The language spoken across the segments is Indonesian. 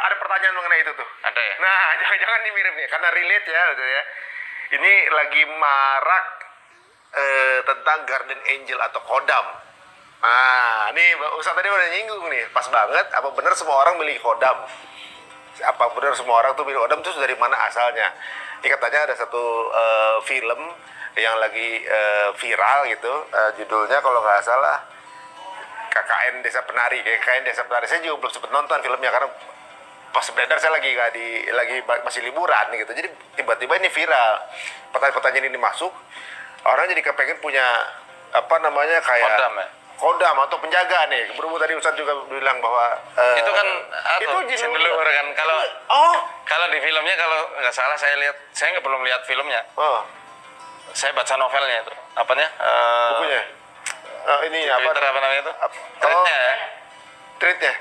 ada pertanyaan mengenai itu tuh. Ada ya? Nah, jangan-jangan ini mirip nih, karena relate ya, gitu ya. Ini lagi marak tentang Guardian Angel atau Kodam. Nah, nih Ustaz tadi udah nyinggung nih, pas banget. Apa benar semua orang milih Kodam? Apa benar semua orang tuh milih Kodam, terus dari mana asalnya? Ini katanya ada satu film yang lagi viral gitu, judulnya kalau nggak salah KKN Desa Penari. KKN Desa Penari, saya juga belum sempat nonton filmnya karena pas beredar saya lagi masih liburan gitu. Jadi tiba-tiba ini viral, pertanyaan ini masuk, orang jadi kepengen punya apa namanya kayak Kodam ya? Kodam atau penjaga nih. Berhubung tadi Ustaz juga bilang bahwa itu kan itu jin leluhur kan. Kalau di filmnya, kalau nggak salah saya belum lihat filmnya. Saya baca novelnya itu, apanya? Bukunya. Ini Twitter apa namanya itu? Tweetnya ya? Tweetnya?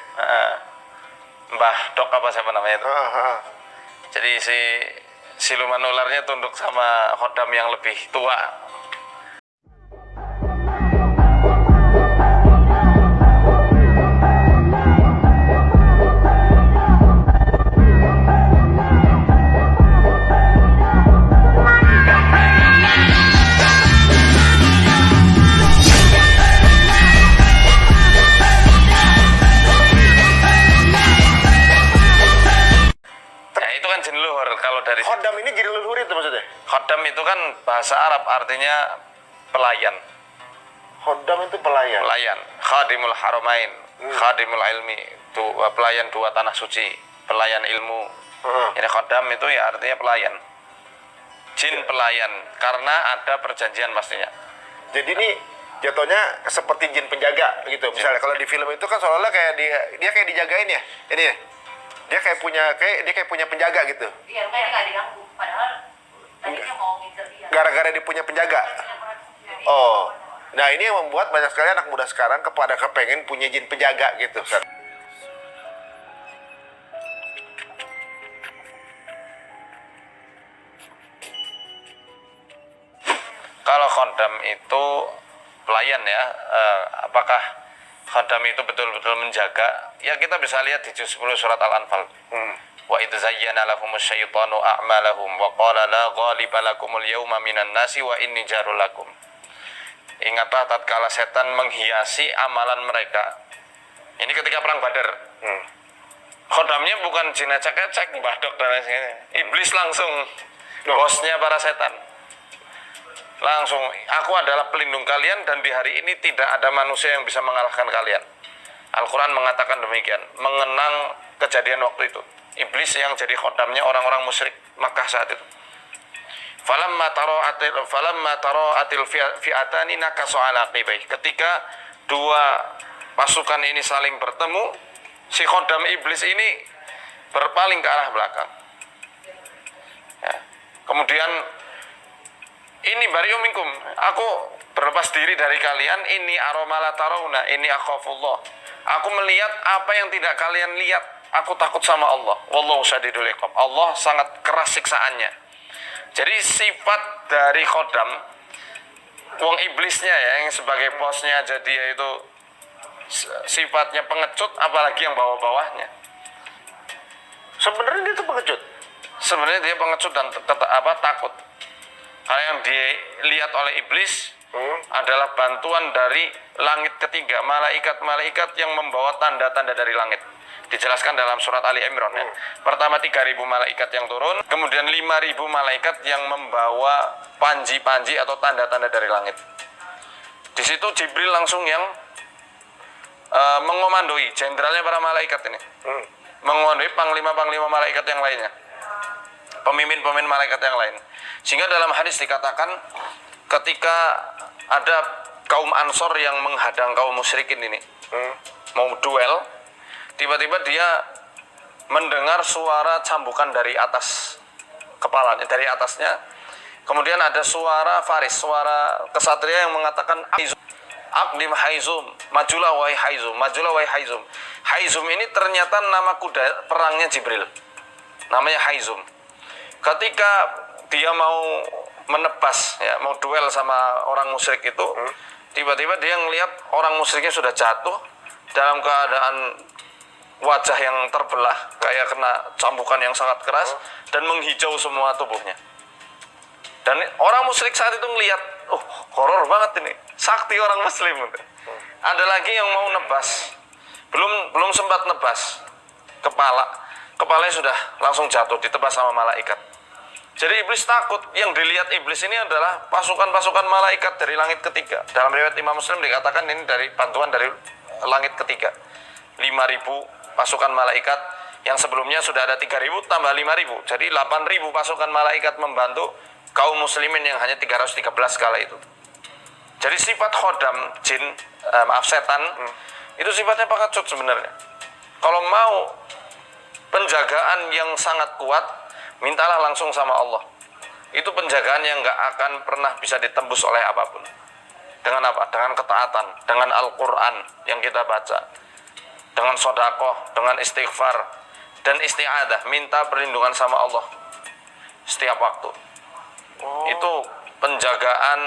Mbah Dok apa siapa namanya itu? Jadi si siluman ularnya tunduk sama Kodam yang lebih tua. Jin leluhur kalau dari Kodam ini jin leluhur itu maksudnya? Kodam itu kan bahasa Arab, artinya pelayan. Kodam itu pelayan. Pelayan, khadimul haramain, khadimul ilmi, pelayan dua tanah suci, pelayan ilmu. Ini Kodam itu ya artinya pelayan. Jin pelayan, karena ada perjanjian pastinya. Jadi ini jatuhnya seperti jin penjaga gitu. Misalnya kalau di film itu kan seolah-olah kayak dia kayak dijagain ya. Ini ya. Dia kayak punya penjaga gitu. Iya, kayak nggak diganggu. Padahal tadinya mau ngincer dia. Gara-gara dia punya penjaga. Oh, nah ini yang membuat banyak sekali anak muda sekarang kepengen punya jin penjaga gitu. Kalau Kodam itu pelayan ya, apakah Kodam itu betul-betul menjaga? Ya kita bisa lihat di juz 10 surat Al-Anfal. Wa idz zayyana lahumus syaitanu a'malahum wa qala la ghaliba lakumul yawma minan nasi wa inni jarul lakum. Ingatlah tatkala setan menghiasi amalan mereka. Ini ketika perang Badar. Kodamnya bukan jin ecek-ecek, Mbah Dok dan lain-lain. Iblis langsung bosnya para setan. Langsung, aku adalah pelindung kalian dan di hari ini tidak ada manusia yang bisa mengalahkan kalian. Al-Quran mengatakan demikian, mengenang kejadian waktu itu. Iblis yang jadi khodamnya orang-orang musyrik Makkah saat itu. Falamma tara'atil fi'atani nakasu ala aqibai. Ketika dua pasukan ini saling bertemu, si khodam iblis ini berpaling ke arah belakang. Ya. Kemudian ini bari'um minkum, aku berlepas diri dari kalian, ini aromala tarawna, ini akhafullah. Aku melihat apa yang tidak kalian lihat, aku takut sama Allah. Wallahu syadidul iqab. Allah sangat keras siksaannya. Jadi sifat dari khodam, wong iblisnya ya, yang sebagai bosnya aja dia itu sifatnya pengecut, apalagi yang bawah-bawahnya. Sebenarnya dia itu pengecut. Sebenarnya dia pengecut dan takut. Karena yang dilihat oleh iblis adalah bantuan dari langit ketiga, malaikat-malaikat yang membawa tanda-tanda dari langit. Dijelaskan dalam surat Ali Imran ya. Pertama 3.000 malaikat yang turun, kemudian 5.000 malaikat yang membawa panji-panji atau tanda-tanda dari langit. Di situ Jibril langsung yang mengomandoi jenderalnya para malaikat ini. Mengomandoi panglima-panglima malaikat yang lainnya. Pemimpin-pemimpin malaikat yang lain. Sehingga dalam hadis dikatakan ketika ada kaum Ansor yang menghadang kaum musyrikin ini mau duel, tiba-tiba dia mendengar suara cambukan dari atas kepalanya, dari atasnya. Kemudian ada suara faris, suara kesatria yang mengatakan Aqdim Haizum, majulah wahai Haizum, majulah wahai Haizum. Haizum ini ternyata nama kuda perangnya Jibril. Namanya Haizum. Ketika dia mau menebas, ya, mau duel sama orang musyrik itu, tiba-tiba dia ngelihat orang musyriknya sudah jatuh dalam keadaan wajah yang terbelah kayak kena cambukan yang sangat keras dan menghijau semua tubuhnya. Dan orang musyrik saat itu ngelihat, oh horor banget ini, sakti orang muslim. Ada lagi yang mau nebas, belum sempat nebas kepalanya sudah langsung jatuh ditebas sama malaikat. Jadi iblis takut. Yang dilihat iblis ini adalah pasukan-pasukan malaikat dari langit ketiga. Dalam riwayat Imam Muslim dikatakan ini dari bantuan dari langit ketiga. 5.000 pasukan malaikat, yang sebelumnya sudah ada 3.000 tambah 5.000. Jadi 8.000 pasukan malaikat membantu kaum muslimin yang hanya 313 kala itu. Jadi sifat khodam jin, setan, itu sifatnya pengecut sebenarnya. Kalau mau penjagaan yang sangat kuat, mintalah langsung sama Allah. Itu penjagaan yang nggak akan pernah bisa ditembus oleh apapun. Dengan apa? Dengan ketaatan, dengan Al-Quran yang kita baca, dengan sodakoh, dengan istighfar, dan isti'adah, minta perlindungan sama Allah setiap waktu. Itu penjagaan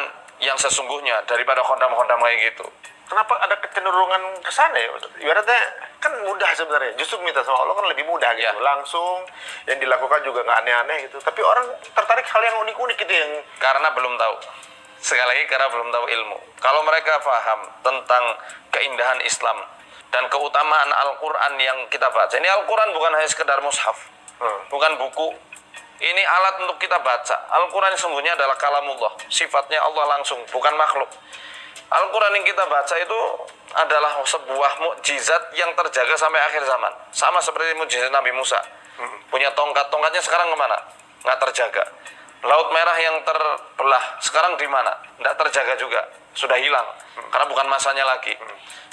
yang sesungguhnya daripada khodam-khodam kayak gitu. Kenapa ada kecenderungan ke sana ya Ustaz? Ibaratnya kan mudah sebenarnya. Justru minta sama Allah kan lebih mudah gitu. Ya. Langsung yang dilakukan juga nggak aneh-aneh gitu. Tapi orang tertarik hal yang unik-unik gitu yang Karena belum tahu. Sekali lagi karena belum tahu ilmu. Kalau mereka paham tentang keindahan Islam dan keutamaan Al-Quran yang kita baca. Ini Al-Quran bukan hanya sekedar mushaf. Bukan buku. Ini alat untuk kita baca. Al-Quran sesungguhnya adalah kalamullah. Sifatnya Allah langsung, bukan makhluk. Al-Quran yang kita baca itu adalah sebuah mukjizat yang terjaga sampai akhir zaman. Sama seperti mukjizat Nabi Musa. Punya tongkat, tongkatnya sekarang kemana? Nggak terjaga. Laut Merah yang terbelah sekarang di mana? Nggak terjaga juga, sudah hilang karena bukan masanya lagi.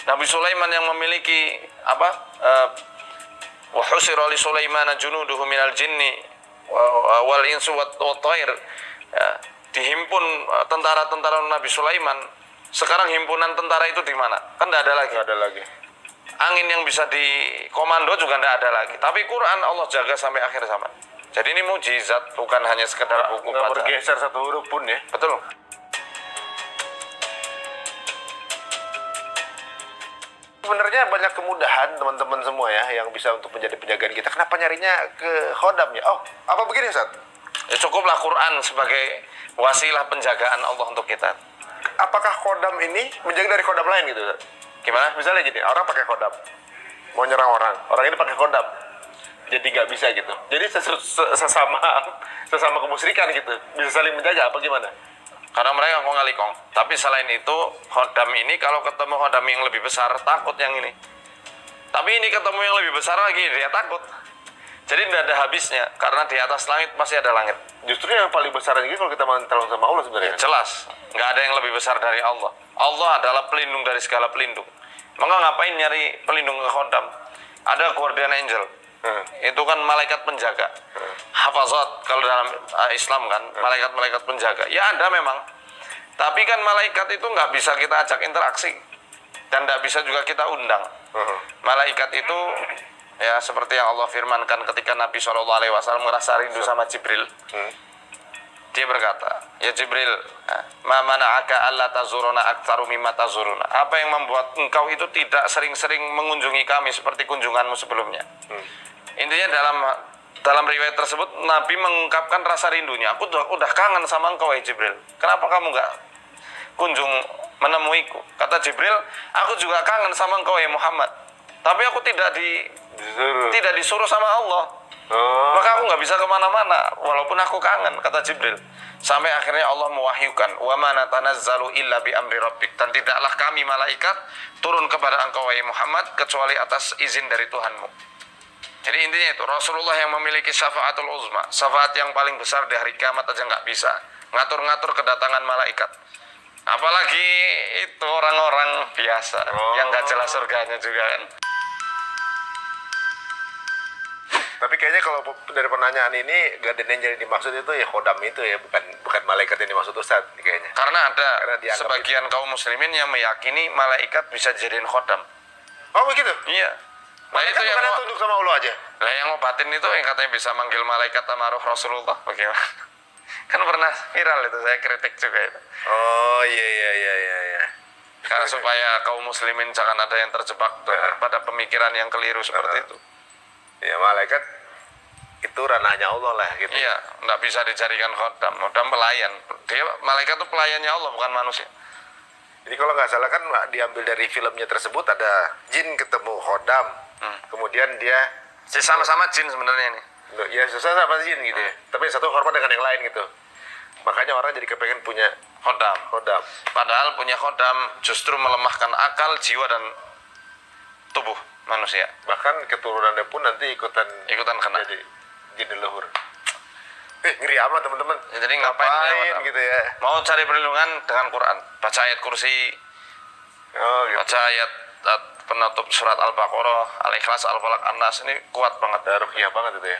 Nabi Sulaiman yang memiliki apa? Wa husira li Sulaimana junuduhu minal jinni wal insu wat thair. Dihimpun tentara-tentara Nabi Sulaiman. Sekarang himpunan tentara itu di mana? Kan nggak ada lagi. nggak ada lagi. Angin yang bisa dikomando juga nggak ada lagi. Tapi Quran Allah jaga sampai akhir zaman. Jadi ini mukjizat, bukan hanya sekedar buku Nggak baca. bergeser satu huruf pun ya. Betul. Sebenarnya banyak kemudahan teman-teman semua ya yang bisa untuk menjadi penjagaan kita. Kenapa nyarinya ke khodam ya? Oh, apa begini Ustaz? Ya cukuplah Quran sebagai wasilah penjagaan Allah untuk kita. Apakah khodam ini menjaga dari khodam lain gitu Ustaz? Gimana? Misalnya gini, orang pakai khodam, mau nyerang orang ini pakai khodam, jadi nggak bisa gitu. Jadi sesama kemusyrikan gitu, bisa saling menjaga apa gimana? Karena mereka kong kali kong. Tapi selain itu, khodam ini kalau ketemu khodam yang lebih besar, takut yang ini. Tapi ini ketemu yang lebih besar lagi, dia takut. Jadi tidak ada habisnya, karena di atas langit pasti ada langit. Justru yang paling besar lagi kalau kita minta sama Allah sebenarnya. Jelas, nggak ada yang lebih besar dari Allah. Allah adalah pelindung dari segala pelindung. Maka ngapain nyari pelindung ke khodam? Ada guardian angel. Itu kan malaikat penjaga. Hafazat kalau dalam Islam kan, malaikat-malaikat penjaga. Ya ada memang. Tapi kan malaikat itu nggak bisa kita ajak interaksi. Dan nggak bisa juga kita undang. Malaikat itu ya seperti yang Allah firmankan ketika Nabi SAW merasa rindu sama Jibril. Dia berkata, ya Jibril, ma mana'aka alla tazuruna aktsaru mimma tazuruna. Apa yang membuat engkau itu tidak sering-sering mengunjungi kami seperti kunjunganmu sebelumnya? Intinya dalam riwayat tersebut Nabi mengungkapkan rasa rindunya. Aku udah kangen sama engkau ya Jibril. Kenapa kamu nggak kunjung menemuiku? Kata Jibril, aku juga kangen sama engkau ya Muhammad. Tapi aku tidak disuruh sama Allah. Maka aku nggak bisa kemana-mana walaupun aku kangen, kata Jibril. Sampai akhirnya Allah mewahyukan, wa ma natanazzalu illa bi amri rabbik, dan tidaklah kami malaikat turun kepada engkau wahai Muhammad kecuali atas izin dari Tuhanmu. Jadi intinya itu Rasulullah yang memiliki syafaatul uzma, syafaat yang paling besar di hari kiamat aja nggak bisa ngatur-ngatur kedatangan malaikat. Apalagi itu orang-orang biasa yang nggak jelas surganya juga kan. Tapi kayaknya kalau dari pertanyaan ini guardian angel yang dimaksud itu ya khodam itu ya, bukan malaikat yang dimaksud Ustaz kayaknya. Karena ada dianggap sebagian kaum muslimin yang meyakini malaikat bisa dijadiin khodam. Oh begitu? Iya. Nah Malaikat itu yang bukan tunduk sama Allah aja. Lah yang ngobatin itu yang katanya bisa manggil malaikat sama roh Rasulullah, bagaimana? Kan pernah viral itu, saya kritik juga itu. Oh iya. Karena supaya kaum muslimin jangan ada yang terjebak pada pemikiran yang keliru seperti itu. Ya malaikat itu ranahnya Allah lah gitu. Iya, nggak bisa dijadikan khodam. Khodam pelayan. Dia malaikat itu pelayannya Allah, bukan manusia. Jadi kalau nggak salah kan diambil dari filmnya tersebut, ada jin ketemu khodam, kemudian dia Sama-sama jin sebenarnya ini. ya susah sama jin gitu ya. Tapi yang satu hormat dengan yang lain gitu. Makanya orang jadi kepengen punya Khodam. khodam. Padahal punya khodam justru melemahkan akal, jiwa, dan tubuh manusia. Bahkan keturunannya pun nanti ikutan Kena. jadi jin leluhur. Ngeri amat teman-teman. Ya, jadi ngapain gitu ya? Mau cari perlindungan dengan Quran, baca ayat kursi, Oh gitu. baca ayat penutup surat Al-Baqarah, Al-Ikhlas, Al-Falaq, An-Nas, ini kuat banget. Ruqyah banget itu ya.